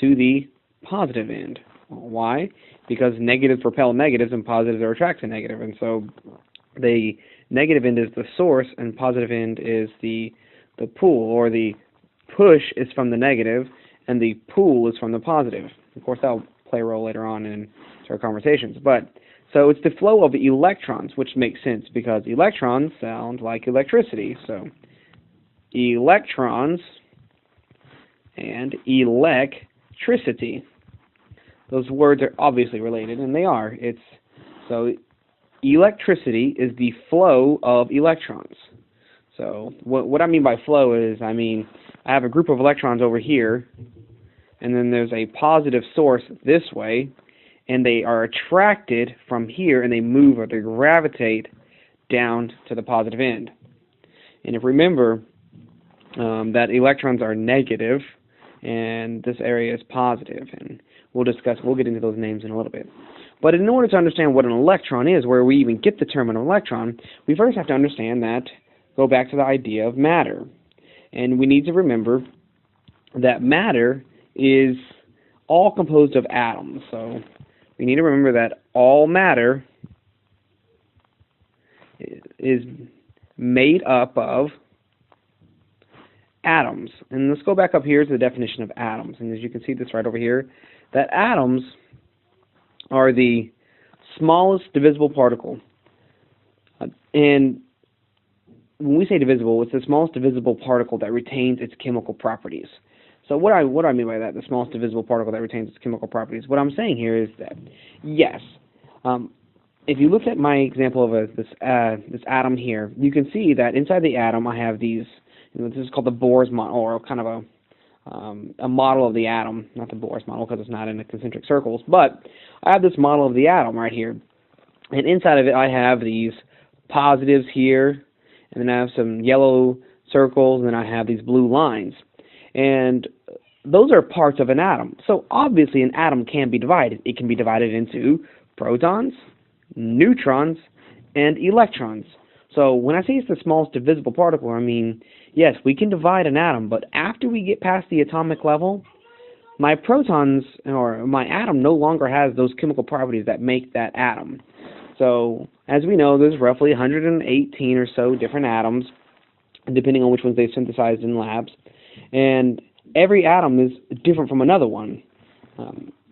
to the positive end. Why? Because negatives repel negatives and positives are attracted to negative. And so the negative end is the source and positive end is the pull, or the push is from the negative and the pull is from the positive. Of course, that'll play a role later on in our conversations. But so it's the flow of electrons, which makes sense because electrons sound like electricity. So electrons and electricity. Those words are obviously related, and they are. So electricity is the flow of electrons. So what I mean by flow is, I have a group of electrons over here, and then there's a positive source this way, and they are attracted from here, and they move or they gravitate down to the positive end. And if remember that electrons are negative, and this area is positive, and we'll get into those names in a little bit. But in order to understand what an electron is, where we even get the term an electron, we first have to understand go back to the idea of matter. And we need to remember that matter is all composed of atoms. So we need to remember that all matter is made up of atoms. And let's go back up here to the definition of atoms. And as you can see this right over here, that atoms are the smallest divisible particle. And when we say divisible, it's the smallest divisible particle that retains its chemical properties. So what do I mean by that, the smallest divisible particle that retains its chemical properties? What I'm saying here is that, yes, if you look at my example of this atom here, you can see that inside the atom I have these, this is called the Bohr's model, or kind of a model of the atom, not the Bohr's model because it's not in the concentric circles, but I have this model of the atom right here, and inside of it I have these positives here, and then I have some yellow circles, and then I have these blue lines, and those are parts of an atom. So obviously an atom can be divided. It can be divided into protons, neutrons, and electrons. So when I say it's the smallest divisible particle, I mean, yes, we can divide an atom, but after we get past the atomic level, my protons, or my atom, no longer has those chemical properties that make that atom. So, as we know, there's roughly 118 or so different atoms, depending on which ones they've synthesized in labs, and every atom is different from another one,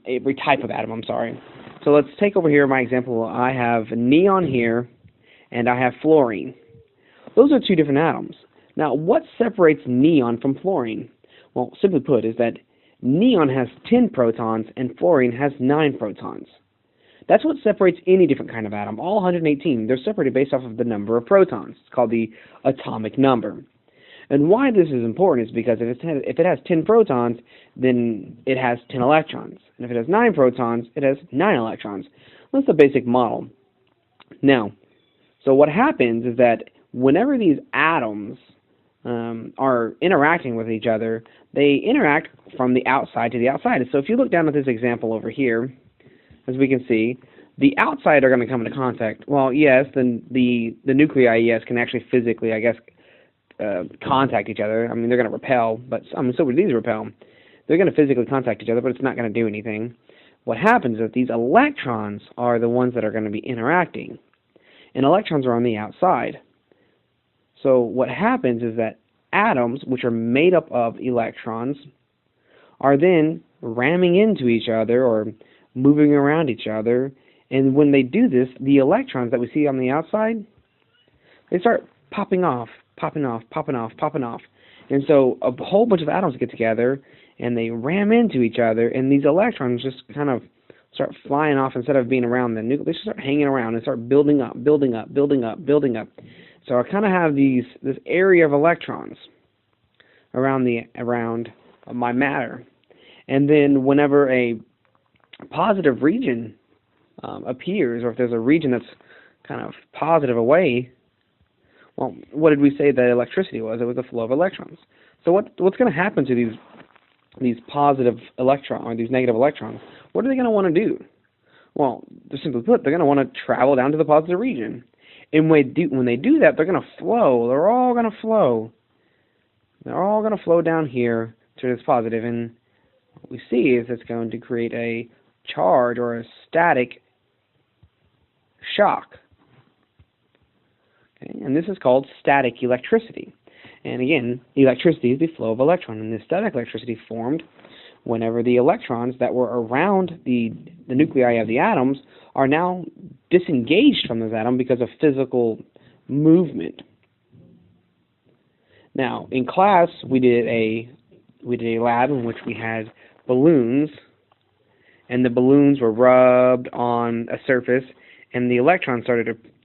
every type of atom, I'm sorry. So let's take over here my example. I have neon here, and I have fluorine. Those are two different atoms. Now, what separates neon from fluorine? Well, simply put, is that neon has 10 protons and fluorine has 9 protons. That's what separates any different kind of atom. All 118, they're separated based off of the number of protons. It's called the atomic number. And why this is important is because if it has 10 protons, then it has 10 electrons. And if it has 9 protons, it has 9 electrons. That's the basic model. Now, so what happens is that whenever these atoms are interacting with each other, they interact from the outside to the outside. So if you look down at this example over here, as we can see, the outside are going to come into contact. Well, yes, then the nuclei, yes, can actually physically, I guess, contact each other. I mean, they're going to repel, but so would these repel. They're going to physically contact each other, but it's not going to do anything. What happens is that these electrons are the ones that are going to be interacting, and electrons are on the outside. So what happens is that atoms, which are made up of electrons, are then ramming into each other or moving around each other, and when they do this, the electrons that we see on the outside, they start popping off, popping off, popping off, popping off. And so a whole bunch of atoms get together, and they ram into each other, and these electrons just kind of start flying off instead of being around the nucleus. They just start hanging around and start building up, building up, building up, building up. So I kind of have this area of electrons around my matter. And then whenever a positive region appears, or if there's a region that's kind of positive away, well, what did we say that electricity was? It was the flow of electrons. So what's going to happen to these positive electrons or these negative electrons? What are they going to want to do? Well, just simply put, they're going to want to travel down to the positive region. And when they do that, they're going to flow. They're all going to flow. They're all going to flow down here to this positive. And what we see is it's going to create a charge or a static shock. Okay? And this is called static electricity. And again, electricity is the flow of electrons, and this static electricity formed whenever the electrons that were around the nuclei of the atoms are now disengaged from those atoms because of physical movement. Now, in class, we did a lab in which we had balloons, and the balloons were rubbed on a surface, and the electrons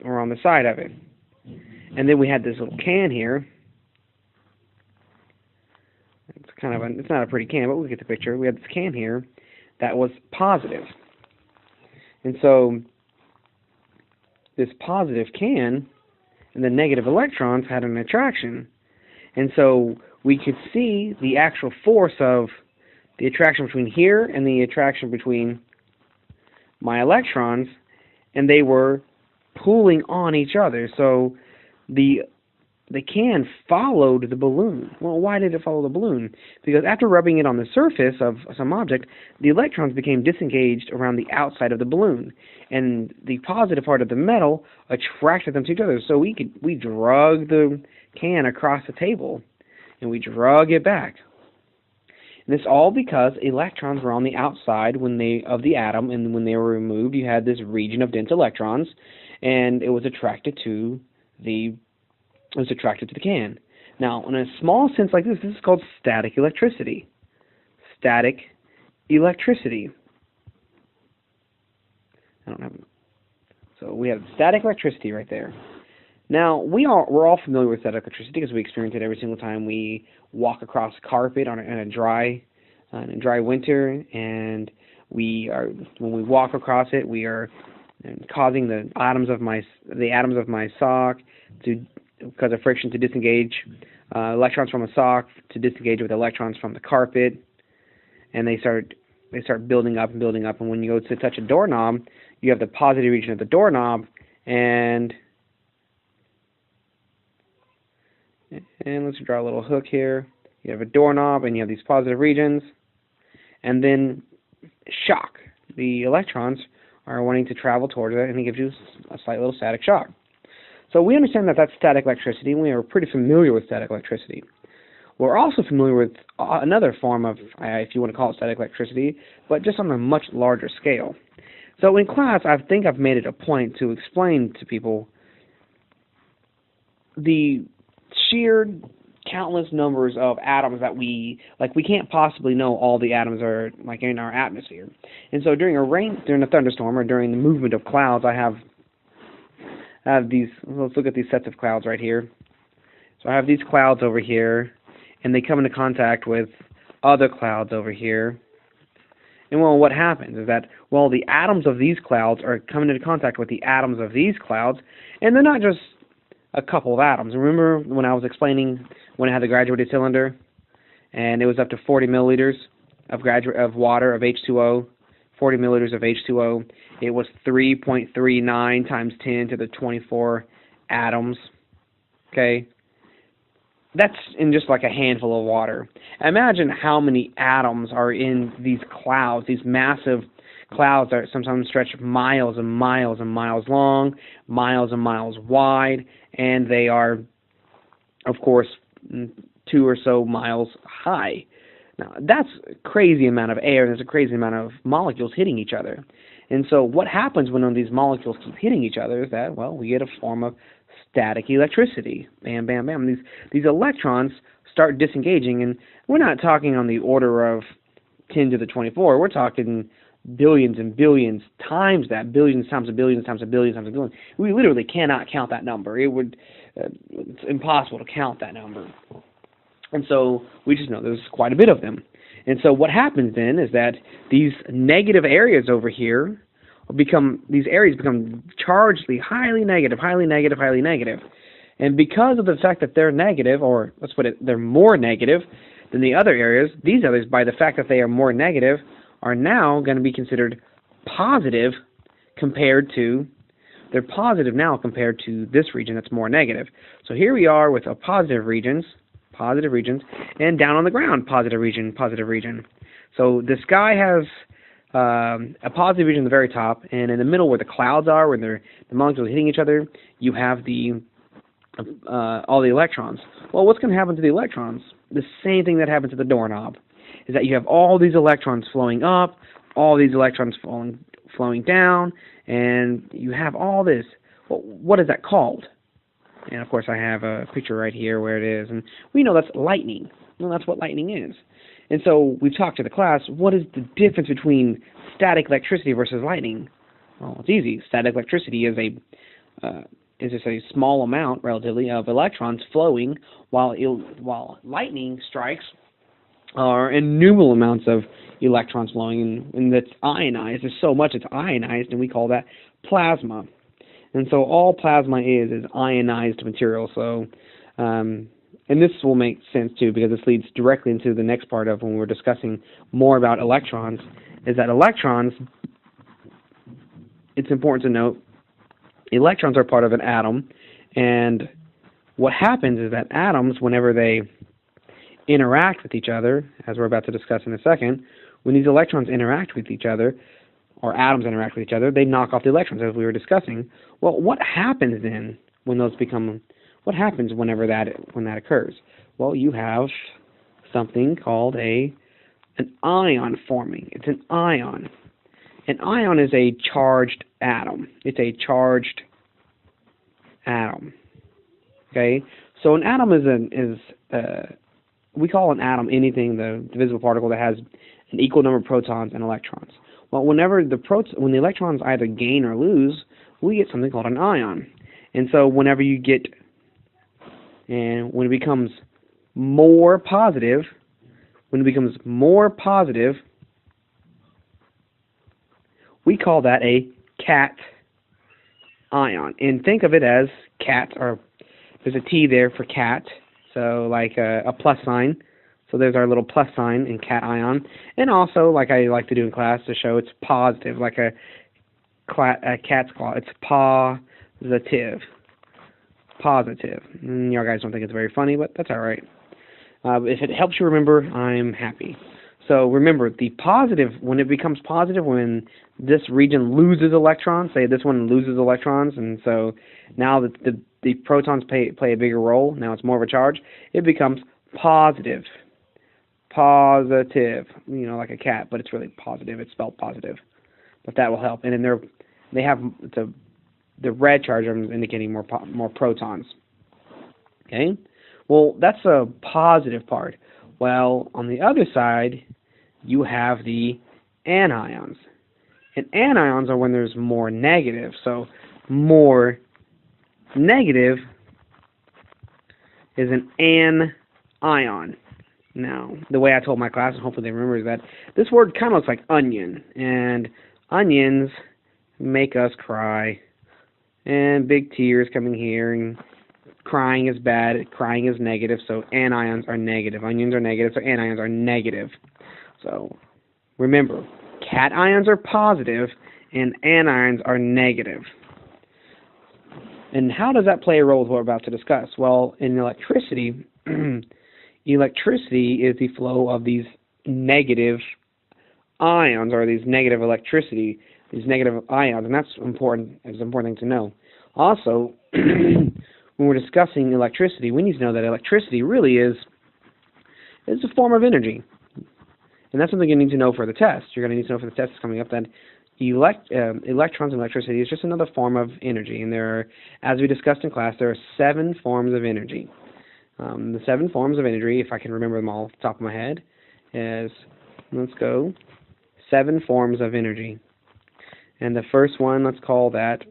were on the side of it. And then we had this little can here. It's not a pretty can, but we'll get the picture. We had this can here that was positive. And so this positive can and the negative electrons had an attraction. And so we could see the actual force of the attraction between here and the attraction between my electrons, and they were pulling on each other. So the can followed the balloon. Well, why did it follow the balloon? Because after rubbing it on the surface of some object, the electrons became disengaged around the outside of the balloon, and the positive part of the metal attracted them to each other. So we drug the can across the table, and we drug it back. And this all because electrons were on the outside of the atom, and when they were removed, you had this region of dense electrons, and it was attracted to the can. Now, in a small sense like this is called static electricity. Static electricity. So we have static electricity right there. Now, we're all familiar with static electricity because we experience it every single time we walk across carpet in a dry winter, and when we walk across it, we are causing the atoms of my sock because of friction to disengage electrons from a sock to disengage with electrons from the carpet, and they start building up and building up. And when you go to touch a doorknob, you have the positive region of the doorknob, and let's draw a little hook here. You have a doorknob, and you have these positive regions, and then shock. The electrons are wanting to travel towards it, and it gives you a slight little static shock. So we understand that that's static electricity, and we are pretty familiar with static electricity. We're also familiar with another form of, if you want to call it static electricity, but just on a much larger scale. So in class, I think I've made it a point to explain to people the sheer countless numbers of atoms that we can't possibly know all the atoms are like in our atmosphere. And so during a thunderstorm, or during the movement of clouds, I have these. Let's look at these sets of clouds right here. So I have these clouds over here, and they come into contact with other clouds over here. And well, what happens is that, well, the atoms of these clouds are coming into contact with the atoms of these clouds, and they're not just a couple of atoms. Remember when I was explaining when I had the graduated cylinder, and it was up to 40 milliliters of water, of H2O, 40 milliliters of H2O. It was 3.39 times 10 to the 24 atoms. Okay? That's in just like a handful of water. Imagine how many atoms are in these clouds, these massive clouds that sometimes stretch miles and miles and miles long, miles and miles wide, and they are, of course, 2 or so miles high. Now, that's a crazy amount of air, and there's a crazy amount of molecules hitting each other. And so what happens when these molecules keep hitting each other is that, well, we get a form of static electricity. Bam, bam, bam. These electrons start disengaging, and we're not talking on the order of 10 to the 24. We're talking billions and billions times that, billions times a billions times a billion times a billion. We literally cannot count that number. It's impossible to count that number. And so we just know there's quite a bit of them. And so what happens then is that these negative areas over here these areas become chargedly highly negative, highly negative, highly negative. And because of the fact that they're negative, or let's put it, they're more negative than the other areas, these others, by the fact that they are more negative, are now going to be considered positive they're positive now compared to this region that's more negative. So here we are with positive regions, and down on the ground, positive region, positive region. So the sky has a positive region at the very top, and in the middle where the clouds are, where the molecules are hitting each other, you have the all the electrons. Well, what's going to happen to the electrons? The same thing that happened to the doorknob, is that you have all these electrons flowing up, all these electrons flowing down, and you have all this. Well, what is that called? And of course, I have a picture right here where it is, and we know that's lightning. Well, that's what lightning is. And so we've talked to the class, what is the difference between static electricity versus lightning? Well, it's easy. Static electricity is just a small amount, relatively, of electrons flowing, while lightning strikes are innumerable amounts of electrons flowing, and that's ionized. There's so much it's ionized, and we call that plasma. And so all plasma is ionized material. So, and this will make sense too, because this leads directly into the next part of when we're discussing more about electrons, is that electrons, it's important to note, electrons are part of an atom, and what happens is that atoms, whenever they interact with each other, as we're about to discuss in a second, when these electrons interact with each other, or atoms interact with each other, they knock off the electrons, as we were discussing. Well, what happens then when those become, what happens when that occurs? Well, you have something called an ion forming. It's an ion. An ion is a charged atom. It's a charged atom. Okay? So an atom we call an atom anything, the divisible particle that has an equal number of protons and electrons. Well, when the electrons either gain or lose, we get something called an ion. And so when it becomes more positive, we call that a cation. And think of it as cat, or there's a T there for cat, so like a plus sign. So there's our little plus sign in cation. And also, like I like to do in class to show it's positive, like a cat's claw. It's positive. Positive. Y'all guys don't think it's very funny, but that's all right. If it helps you remember, I'm happy. So remember, the positive, when it becomes positive, when this region loses electrons, say this one loses electrons, and so now the protons play a bigger role, now it's more of a charge, it becomes positive. Positive, like a cat, but it's really positive. It's spelled positive, but that will help. And then they have the red charge is indicating more protons. Okay, well that's a positive part. Well, on the other side, you have the anions, and anions are when there's more negative. So more negative is an anion. Now, the way I told my class, and hopefully they remember, is that this word kind of looks like onion, and onions make us cry, and big tears coming here, and crying is bad, crying is negative, so anions are negative. Onions are negative, so anions are negative. So, remember, cations are positive, and anions are negative. And how does that play a role with what we're about to discuss? Well, in electricity, electricity is the flow of these negative ions, or these negative electricity, these negative ions, and that's important. It's an important thing to know. Also, when we're discussing electricity, we need to know that electricity really is a form of energy, and that's something you need to know for the test. You're going to need to know for the test that's coming up that electrons and electricity is just another form of energy, and there are, as we discussed in class, there are 7 forms of energy. The 7 forms of energy, if I can remember them all off the top of my head, is, let's go, 7 forms of energy. And the first one, let's call that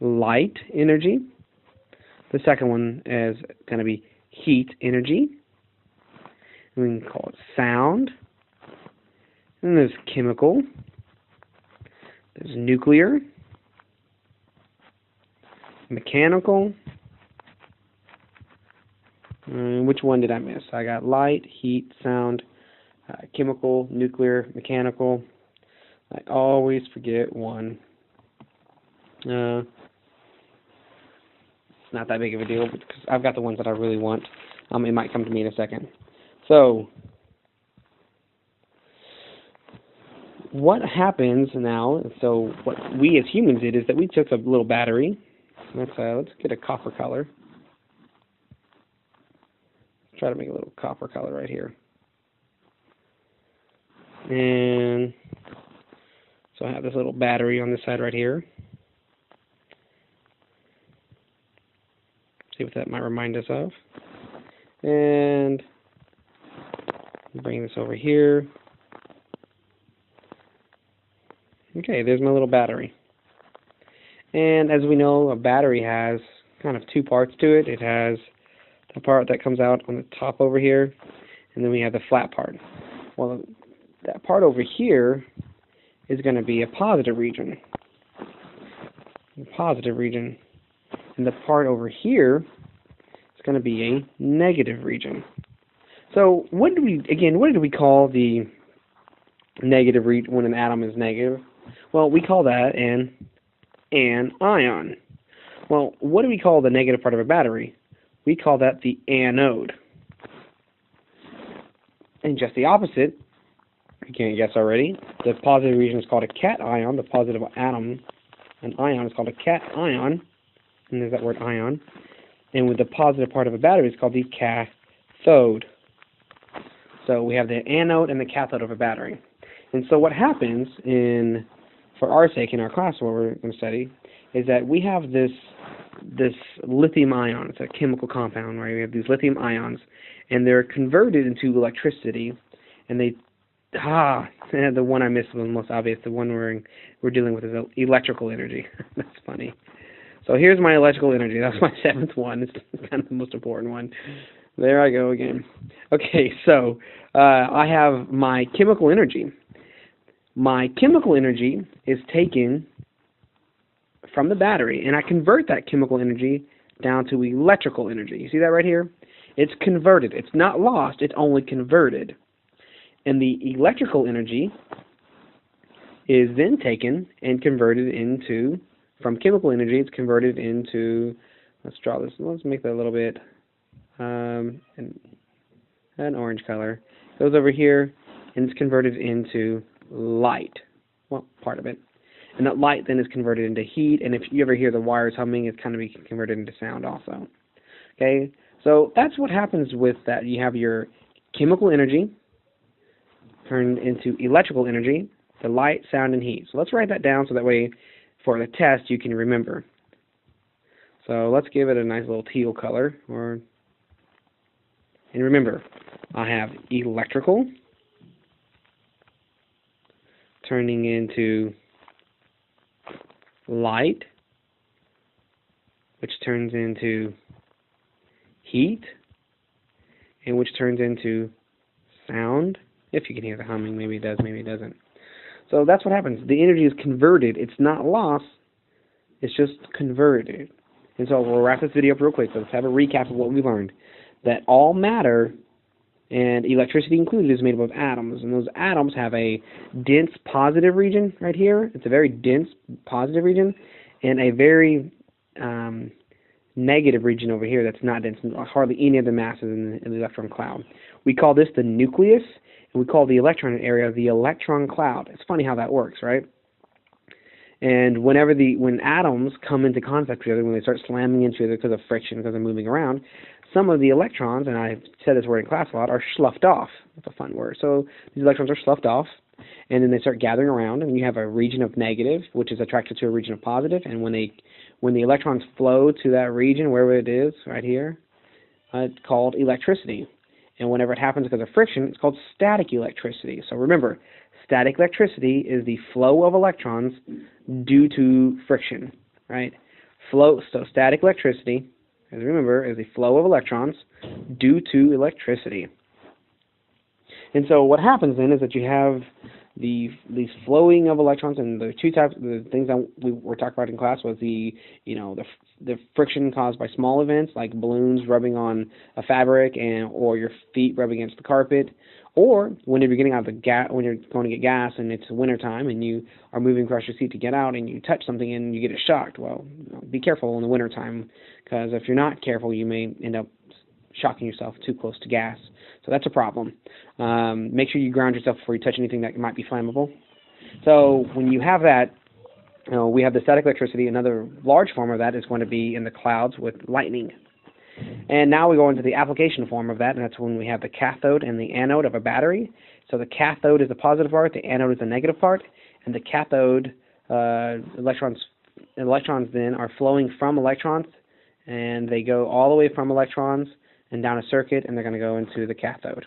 light energy. The second one is going to be heat energy. And we can call it sound. And there's chemical. There's nuclear. Mechanical. Which one did I miss? I got light, heat, sound, chemical, nuclear, mechanical. I always forget one. It's not that big of a deal because I've got the ones that I really want. It might come to me in a second. So, what happens now, so what we as humans did is that we took a little battery. Let's get a copper color. Try to make a little copper color right here. And so I have this little battery on this side right here. See what that might remind us of. And bring this over here. Okay, there's my little battery. And as we know, a battery has kind of two parts to it. It has the part that comes out on the top over here, and then we have the flat part. Well, that part over here is going to be a positive region. And the part over here is going to be a negative region. So what did we call the negative region when an atom is negative? Well, we call that an anion. Well, what do we call the negative part of a battery? We call that the anode. And just the opposite, you can't guess already, the positive region is called a cation. The positive atom, an ion, is called a cation. And there's that word ion. And with the positive part of a battery, it's called the cathode. So we have the anode and the cathode of a battery. And so what happens for our sake in our class, what we're going to study, is that we have this lithium ion. It's a chemical compound, right? We have these lithium ions, and they're converted into electricity. And the one I missed was the most obvious. The one we're dealing with is electrical energy. That's funny. So here's my electrical energy. That's my seventh one. It's kind of the most important one. There I go again. Okay, so I have my chemical energy. My chemical energy is taken from the battery, and I convert that chemical energy down to electrical energy. You see that right here? It's converted. It's not lost. It's only converted. And the electrical energy is then taken and converted into, from chemical energy, it's converted into, let's draw this, let's make that a little bit, an orange color. It goes over here, and it's converted into light. Well, part of it. And that light then is converted into heat, and if you ever hear the wires humming, it's kind of be converted into sound also. Okay, so that's what happens with that. You have your chemical energy turned into electrical energy, the light, sound, and heat. So let's write that down so that way for the test you can remember. So let's give it a nice little teal color. And remember, I have electrical turning into light, which turns into heat, and which turns into sound. If you can hear the humming, maybe it does, maybe it doesn't. So that's what happens. The energy is converted. It's not lost. It's just converted. And so we'll wrap this video up real quick. So let's have a recap of what we learned. That all matter, and electricity included, is made up of atoms. And those atoms have a dense positive region right here. It's a very dense positive region. And a very negative region over here that's not dense. Hardly any of the masses in the electron cloud. We call this the nucleus. And we call the electron area the electron cloud. It's funny how that works, right? And when atoms come into contact with each other, when they start slamming into each other because of friction, because they're moving around, some of the electrons, and I've said this word in class a lot, are sloughed off. That's a fun word. So these electrons are sloughed off, and then they start gathering around, and you have a region of negative, which is attracted to a region of positive, and when the electrons flow to that region, wherever it is, right here, it's called electricity. And whenever it happens because of friction, it's called static electricity. So remember, static electricity is the flow of electrons due to friction, right? So static electricity, as remember, is the flow of electrons due to electricity. And so what happens then is that you have these flowing of electrons, and the two types, the things that we were talking about in class was the friction caused by small events like balloons rubbing on a fabric or your feet rubbing against the carpet, or when you're getting out of when you're going to get gas and it's wintertime and you are moving across your seat to get out and you touch something and you get shocked. Well, be careful in the wintertime, because if you're not careful, you may end up shocking yourself too close to gas. So that's a problem. Make sure you ground yourself before you touch anything that might be flammable. So when you have that, we have the static electricity. Another large form of that is going to be in the clouds with lightning. And now we go into the application form of that, and that's when we have the cathode and the anode of a battery. So the cathode is the positive part, the anode is the negative part, and the cathode electrons then are flowing from electrons, and they go all the way from electrons and down a circuit, and they're going to go into the cathode.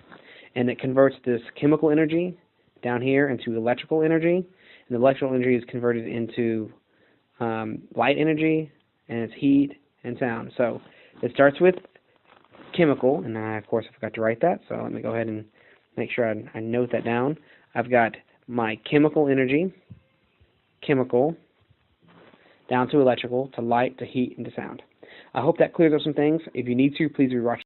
And it converts this chemical energy down here into electrical energy, and the electrical energy is converted into light energy, and it's heat and sound. So it starts with chemical, and I, of course, I forgot to write that, so let me go ahead and make sure I note that down. I've got my chemical energy, chemical, down to electrical, to light, to heat, and to sound. I hope that clears up some things. If you need to, please rewatch.